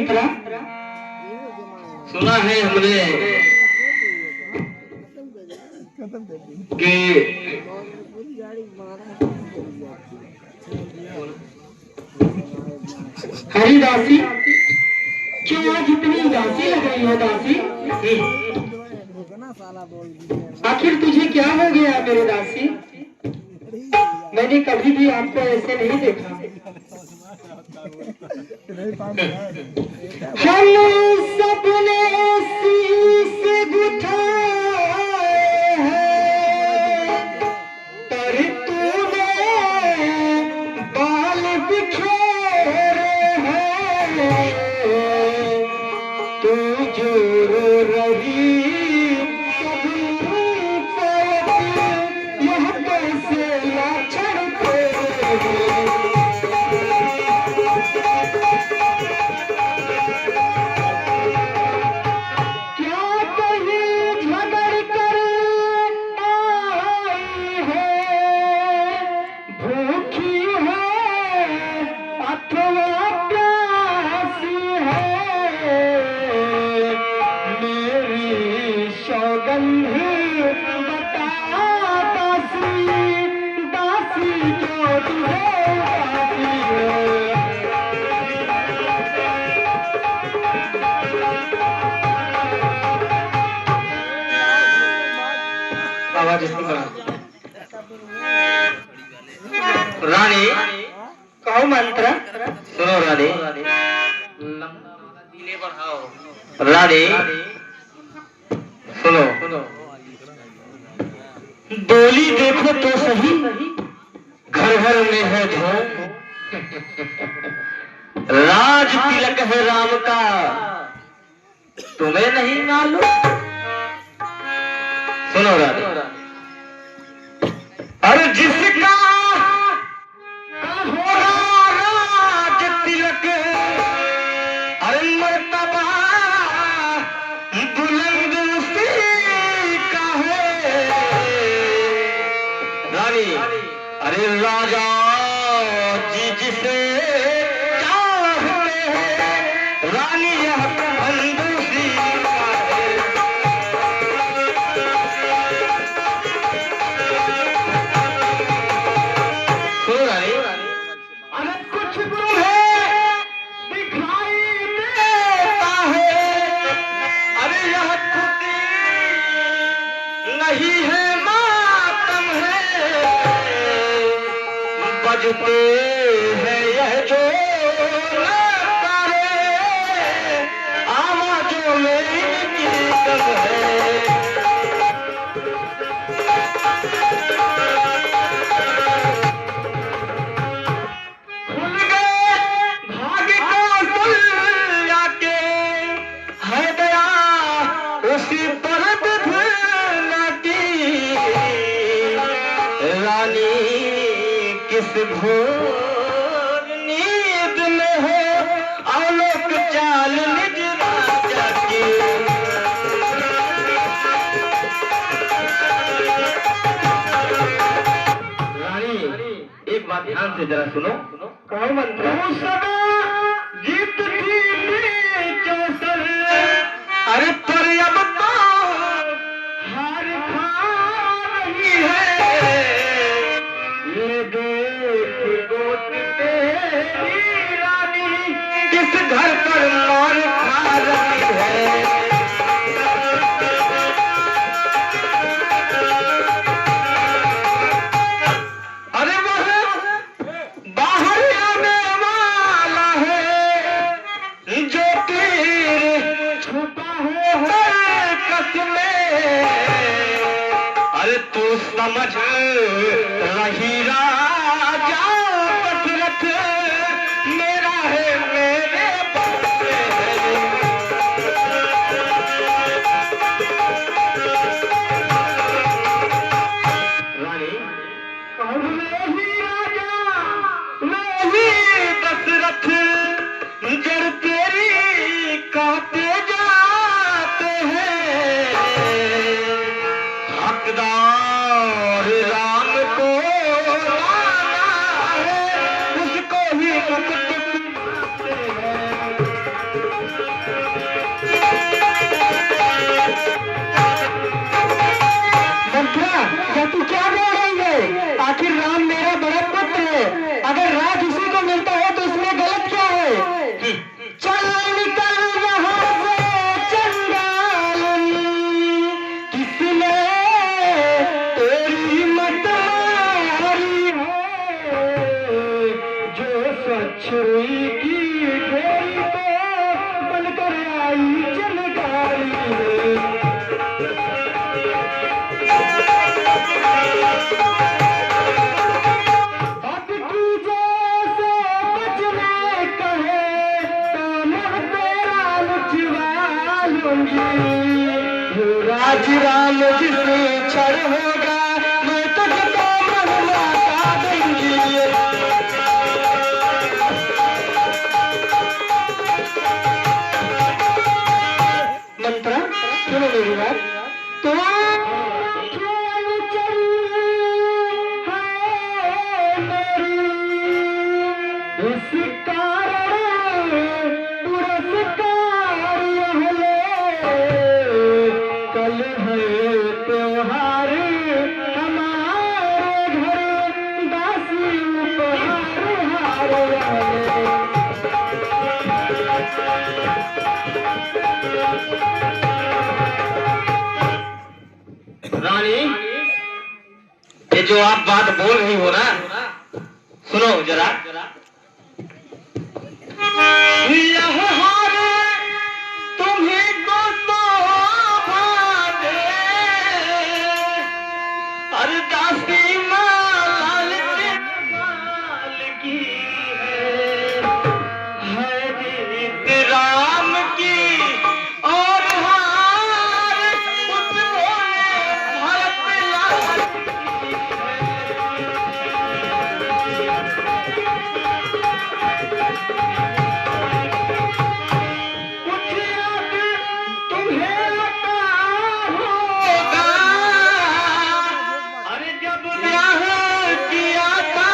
मंत्रा, सुना है हमने कि हरिदासी, क्यों आज इतनी उदासी लग रही है दासी? आखिर तुझे क्या हो गया मेरे दासी? मैंने कभी भी आपको ऐसे नहीं देखा। हम सबने शीश गुथाए हैं, पर तूने बाल बिखेरे हैं। तू जो रो रही यह कैसे लाछड़ तेरे। रानी कहो मंत्र, सुनो रानी, रानी सुनो, डोली देखो तो सही, घर घर में है धूम। राज तिलक है राम का, तुम्हें नहीं मालूम? सुनो रानी, अरे जिसका राज तिलक, अरे मर्तबा बुलंद उसी का है। रानी अरे राजा जी जिसे चाहते हैं, रानी यह बुलंद उसी का है। अरे कुछ तुम्हें दिखाई देता है, अरे यह खुदी नहीं है मातम है। बजते हैं यह जो नगारे, आवाजों में इनकी दम है। किस घोर नींद में हो आलोक चाल निज राजा की। रानी एक बात ध्यान से जरा सुनो, कहो मंत्र, जीत थी चौसर, अरे पर अब तो हार खा रही है। ये देख गोद तेरी रानी, किस घर पर मार खा रही है। अरे वह बाहर आने वाला है, जो तीर छुपा है कसमें। अरे तू समझ रही राजा दशरथ, मेरा है मेरे बच्चे हैं। रुई की ढेरी को बनकर आई जनगारी अब की जैसे बचने कहे तो मैं तेरा लुचवा लूंगी युवराज राम जिसे छड़ होगा मैं तुझको महिमा का दूंगी मंत्रा सुनो मेरी बात तो खेल चली है मेरी इस कारण पुरस्कार हले कल है त्योहार हमारे घर दासी उपहार हार रानी, ये जो आप बात बोल रही हो ना, सुनो जरा। यह हार तुम्हें को तो भावे, अरदासी माल के माल की है जीत राम की और हार उसने भरत लाल की कुछ याद तुम्हें आता होगा, अरे जब ब्याह किया था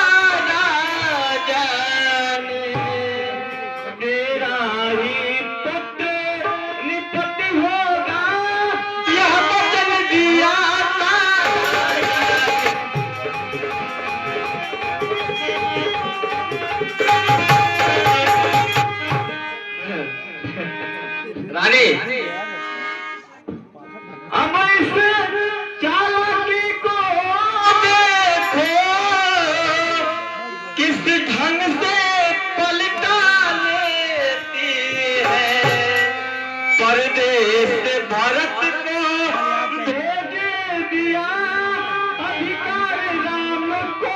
राजा ने तेरा ही पुत्र निपट होगा यह वचन दिया था रानी, अब इस चालाकी को देखो किस ढंग से पलटा लेती है परदेश भरत को भेज दिया अधिकार राम को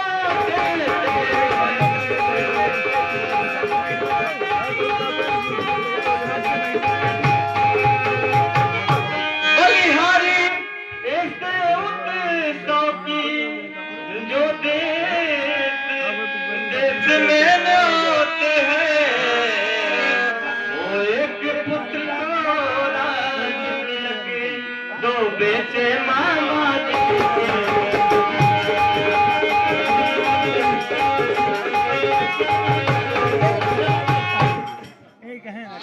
देते बलिहारी ऐसे उत्सव की जो देश में न होते हैं वो एक पुत्र को राज के दो बेटे मामा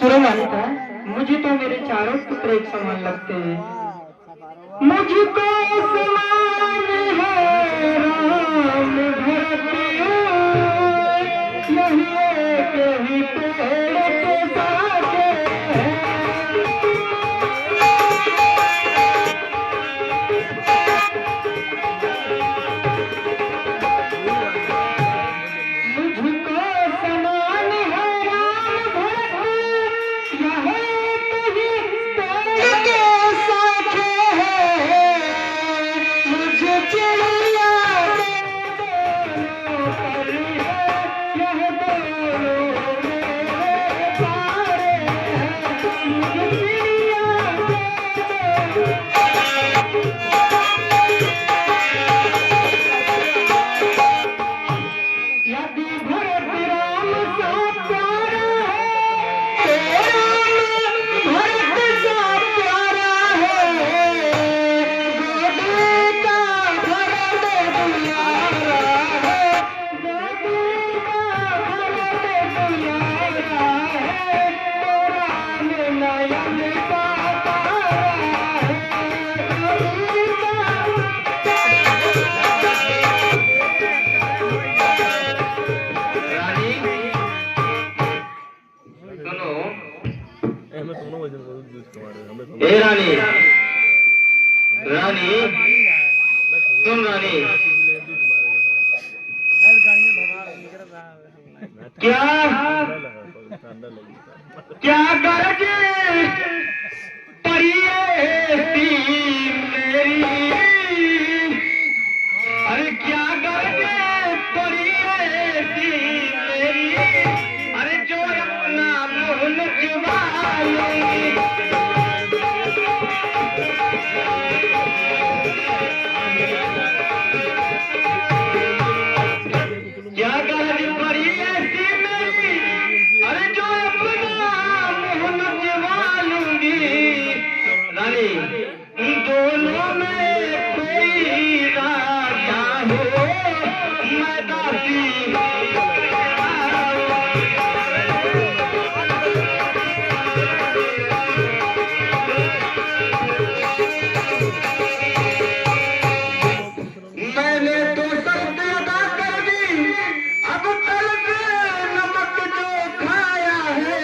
सुनो मालिका मुझे तो मेरे चारों पुत्र एक समान लगते हैं मुझको समान है राम भरत यही एक ही पेड़ के साथे मुझको समान है राम भरत यही एक ही पेड़ के साथे मुझे चिड़िया दोनों पर है यह दोनों मेरे प्यारे हैं मुझे चिड़िया यदि भरत राम सा प्यारा है तो राम भरत सा प्यारा है गोदी का भरत दुलारा है गोदी का भरत दुलारा है तो राम नयन का तारा है गोदी रानी, सुनो। ए रानी, रानी, सुन रानी, क्या क्या गरज परी ऐसी मेरी, अरे क्या गरज परी ऐसी मेरी, अरे जो अपना मुँह लुचवा लूंगी। क्या गरज परी ऐसी मेरी, अरे जो अपना मुँह लुचवा लूंगी। रानी दोनों में कोई राजा हो, मैं दासी मैंने तो शर्त अदा कर दी, अब तलक नमक जो खाया है,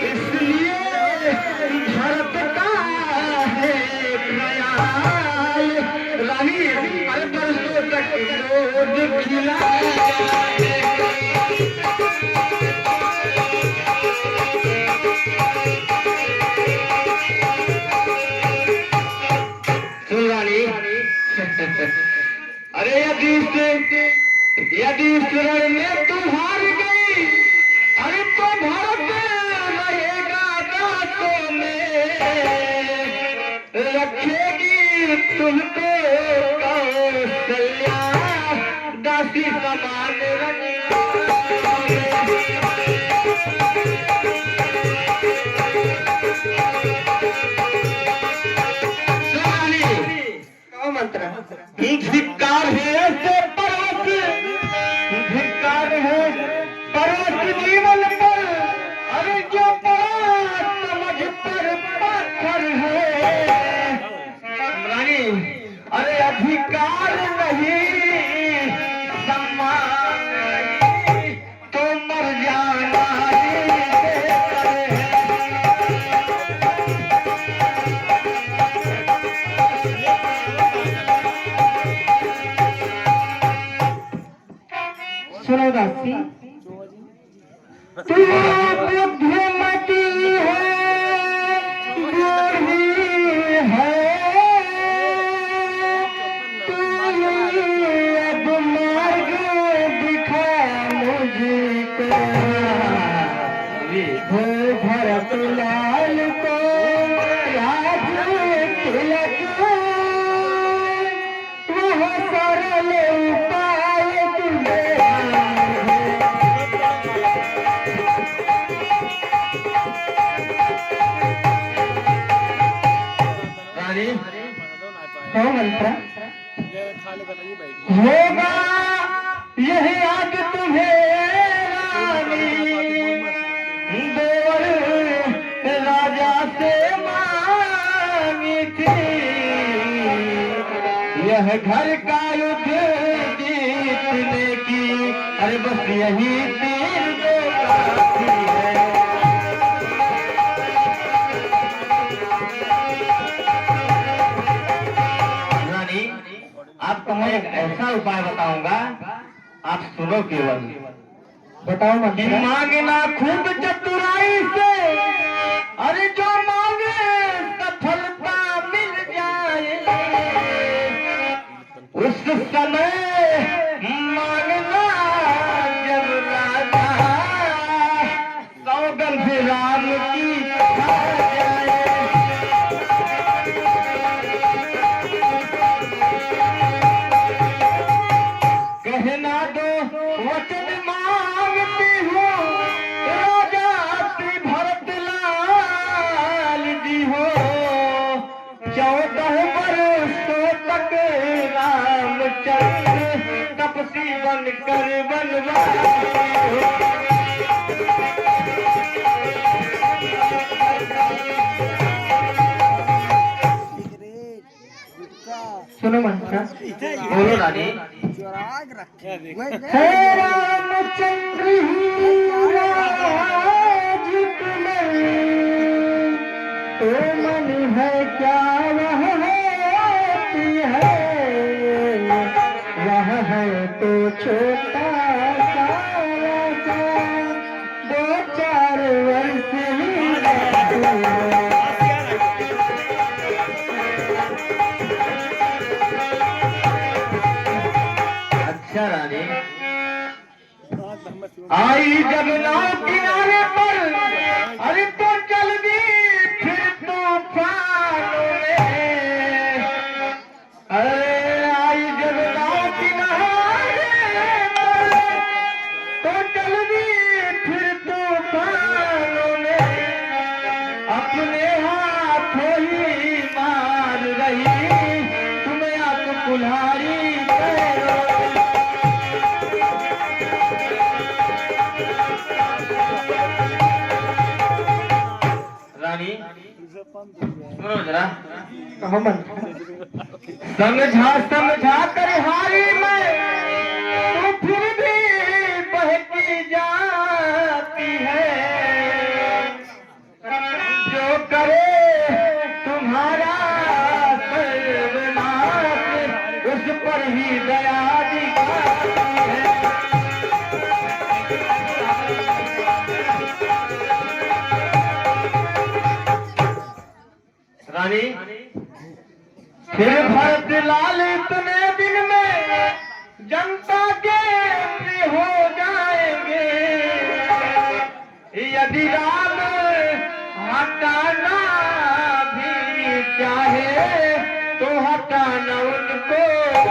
इसलिए झड़कता है ख्याल। रानी अरे बरसों तक रोज खिलाया। सुन रानी, अरे यदि शरण में तू हार गई, अरे तो भारत रहेगा दांतों में, रखेगी तुमको कौशल्या दासी समान रंगा। मंत्र धिक्कार है ऐसे पर्वत, धिक्कार है पर्वत जीवन पर, अरे जो पड़ा समझ पर पत्थर है। रानी अरे अधिकार नहीं सम्मान नहीं, तो मर जाना ही बेहतर है। सुनो दासी, तू बुद्धिमती है, बूढ़ी है, तू अब मार्ग दिखा मुझको, हो भरत लाल को राज तिलक, वह सरल उपाय तुझे। रानी हो मंत्र होगा यही आज तुम्हें रानी, देवर राजा से मांगी थी, यह घर का युद्ध जीतने की, अरे बस यही तीर जो काफी है। रानी आपको मैं एक ऐसा उपाय बताऊंगा, आप सुनो केवल। बताओ मंत्री। मांगना खूब चतुराई से, अरे जो मांगे सफलता मिल जाए, उस समय मांगना जब राजा सौगंध राम की खा जाए। कहना दो वचन मांगती हूँ, राजा श्री भरत लाल जी हो, 14 वर्षों तक रामचंद्र तपसी बनकर बनवासी हो। सुनो मंत्र। बोलो रानी। हे रामचंद्र राज तुम्हें, तो मन है क्या वह होती है, वह है तो छोटा सा आई जब नाव किनारे पर अरे तो चल दी फिर तूफानों में। अरे आई जब नाव किनारे पर तो चल दी फिर तूफानों में। अपने हाथों ही मार रही तुम्हें आप कुल्हाड़ी सुनो जरा कहो मन समझा कर हारी मैं तो फिर भी बहकी जाती है। जो करे तुम्हारा सर्वनाश उस पर ही दया दिखाती है। रानी फिर भरत लाल इतने दिन में जनता के प्रिय हो जाएंगे। यदि राम हटाना भी चाहे तो हटाना उनको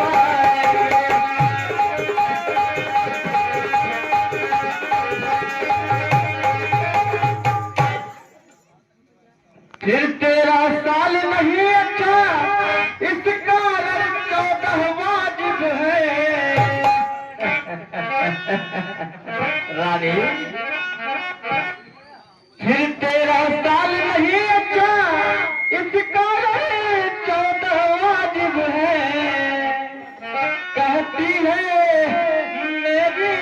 आएंगे। फिर 13 साल नहीं अच्छा इस कारण 14 वाजिब है। रानी फिर 13 साल नहीं अच्छा इस कारण 14 वाजिब है। कहती है मेरी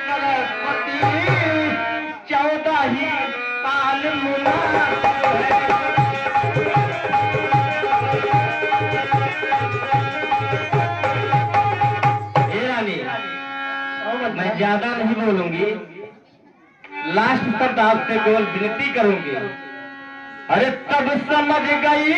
सरस्वती 14 ही साल मुनासिब है। मैं ज्यादा नहीं बोलूंगी, लास्ट तक आपसे केवल विनती करूंगी। अरे तब समझ गई